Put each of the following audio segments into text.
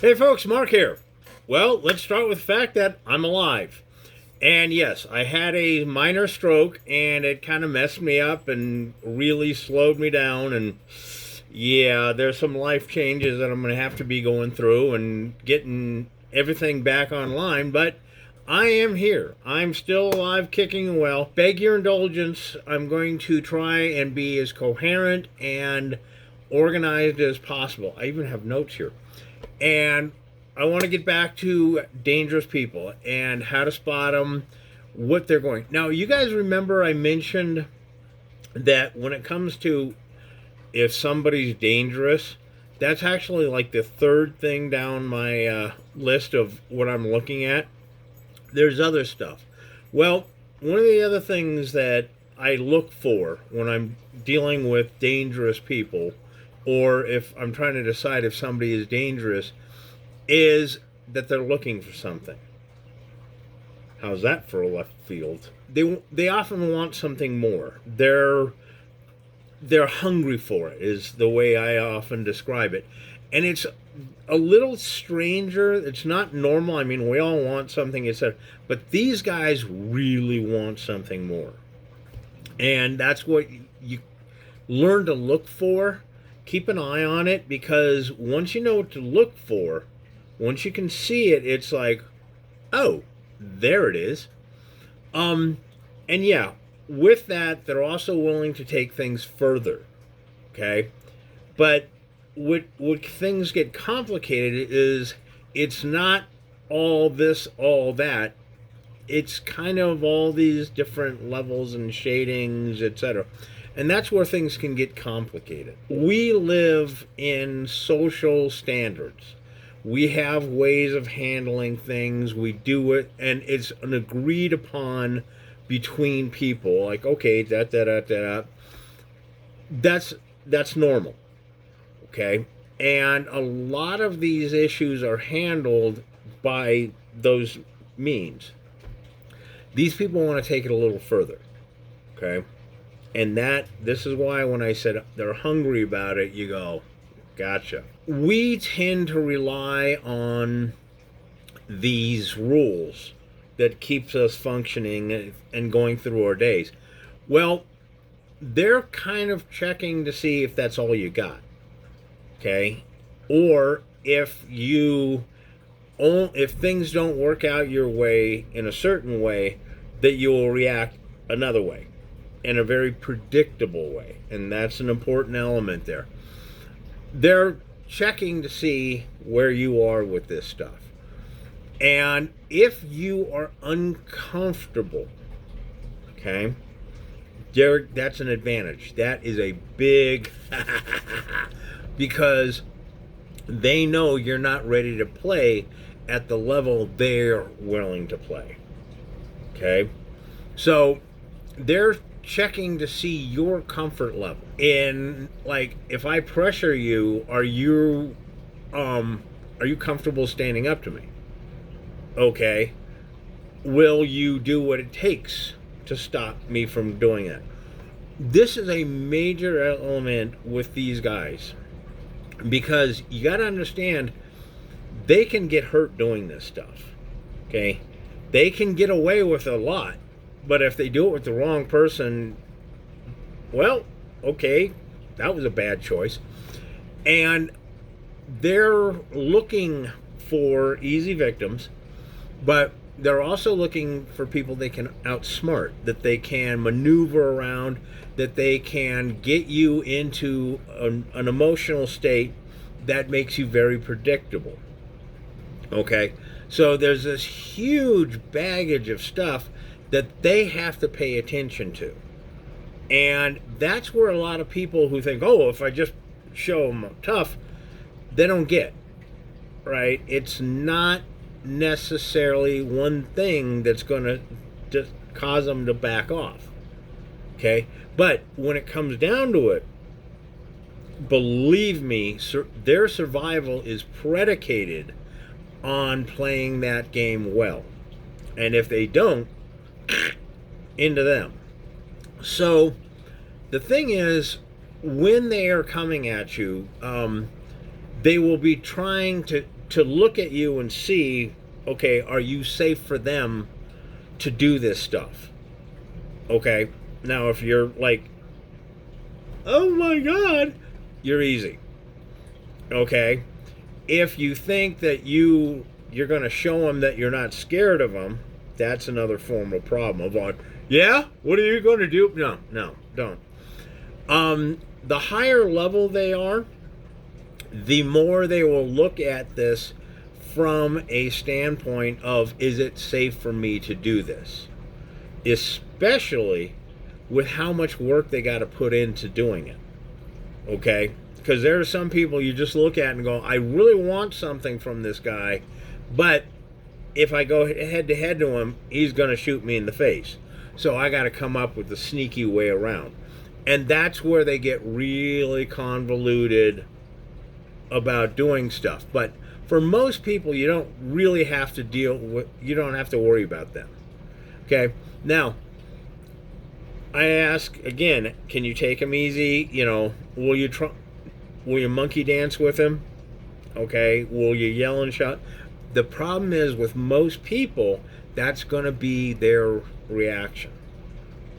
Hey folks, Mark here. Well, let's start with the fact that I'm alive. And yes, I had a minor stroke and it kind of messed me up and really slowed me down. And yeah, there's some life changes that I'm going to have to be going through and getting everything back online. But I am here. I'm still alive, kicking and well. Beg your indulgence. I'm going to try and be as coherent and organized as possible. I even have notes here. And I want to get back to dangerous people and how to spot them, what they're going. Now, you guys remember I mentioned that when it comes to if somebody's dangerous, that's actually like the third thing down my list of what I'm looking at. There's other stuff. Well, one of the other things that I look for when I'm dealing with dangerous people, or if I'm trying to decide if somebody is dangerous, is that they're looking for something. How's that for a left field? They often want something more. They're hungry for it is the way I often describe it. And it's a little stranger. It's not normal. I mean, we all want something, etc. But these guys really want something more. And that's what you learn to look for. Keep an eye on it, because once you know what to look for, once you can see it, it's like, oh, there it is. And yeah, with that, they're also willing to take things further. Okay, but what things get complicated is it's not all this, all that. It's kind of all these different levels and shadings, etc. And that's where things can get complicated. We live in social standards. We have ways of handling things. We do it, and it's an agreed upon between people. Like, okay, that. That's normal. Okay, and a lot of these issues are handled by those means. These people want to take it a little further. Okay, and this is why when I said they're hungry about it, you go, gotcha. We tend to rely on these rules that keeps us functioning and going through our days. Well, they're kind of checking to see if that's all you got. Okay? Or if things don't work out your way in a certain way, that you will react another way, in a very predictable way. And that's an important element there. They're checking to see where you are with this stuff. And if you are uncomfortable, okay, that's an advantage. That is a big because they know you're not ready to play at the level they're willing to play. Okay? So they're checking to see your comfort level. And like, if I pressure you, are you comfortable standing up to me? Okay. Will you do what it takes to stop me from doing it? This is a major element with these guys, because you got to understand they can get hurt doing this stuff. Okay? They can get away with a lot, but if they do it with the wrong person, well, okay, that was a bad choice. And they're looking for easy victims, but they're also looking for people they can outsmart, that they can maneuver around, that they can get you into an emotional state that makes you very predictable. Okay? So there's this huge baggage of stuff that they have to pay attention to. And that's where a lot of people who think, oh, if I just show them tough, they don't get. Right? It's not necessarily one thing that's going to just cause them to back off. Okay? But when it comes down to it, believe me, their survival is predicated on playing that game well. And if they don't, into them. So the thing is, when they are coming at you, they will be trying to to look at you and see, okay, are you safe for them to do this stuff? Okay. Now, if you're like, oh my God, you're easy. Okay. If you think that you're going to show them that you're not scared of them, that's another form of problem. Of like, yeah, what are you going to do? No, don't. The higher level they are, the more they will look at this from a standpoint of, is it safe for me to do this? Especially with how much work they got to put into doing it. Okay? Because there are some people you just look at and go, I really want something from this guy, but if I go head to head to him, he's going to shoot me in the face. So I got to come up with a sneaky way around. And that's where they get really convoluted about doing stuff. But for most people, you don't really have to you don't have to worry about them. Okay? Now, I ask again, can you take him easy? Will you monkey dance with him? Okay? Will you yell and shout? The problem is with most people, that's going to be their reaction.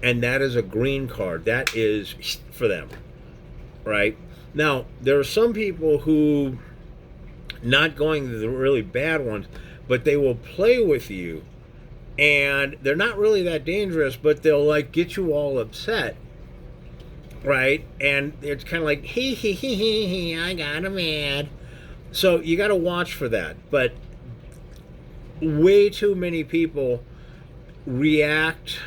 And that is a green card. That is for them. Right? Now, there are some people who, not going to the really bad ones, but they will play with you, and they're not really that dangerous, but they'll like get you all upset, right? And it's kind of like, he, I got him mad. So you got to watch for that. But way too many people react,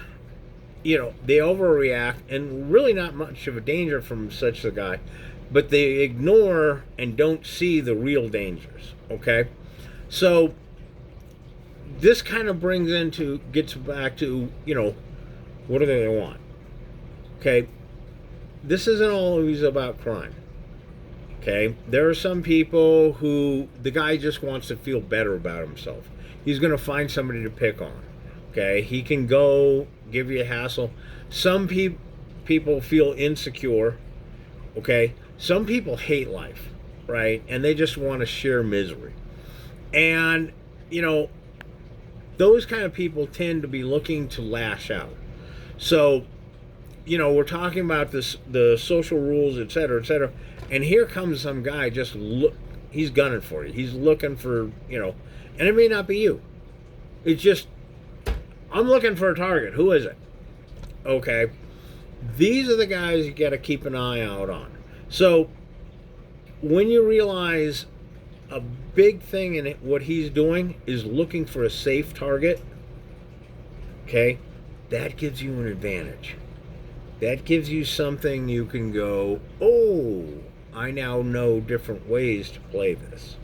they overreact, and really not much of a danger from such a guy, but they ignore and don't see the real dangers. Okay? So this kind of gets back to, what do they want? Okay? This isn't always about crime. Okay? There are some people who the guy just wants to feel better about himself. He's going to find somebody to pick on. Okay? He can go give you a hassle. Some people feel insecure. Okay? Some people hate life, right? And they just want to share misery. And, those kind of people tend to be looking to lash out. So, we're talking about the social rules, et cetera, and here comes some guy he's gunning for you. He's looking for, and it may not be you. It's just, I'm looking for a target. Who is it? Okay. These are the guys you got to keep an eye out on. So, when you realize a big thing in what he's doing is looking for a safe target, okay, that gives you an advantage. That gives you something you can go, oh, I now know different ways to play this.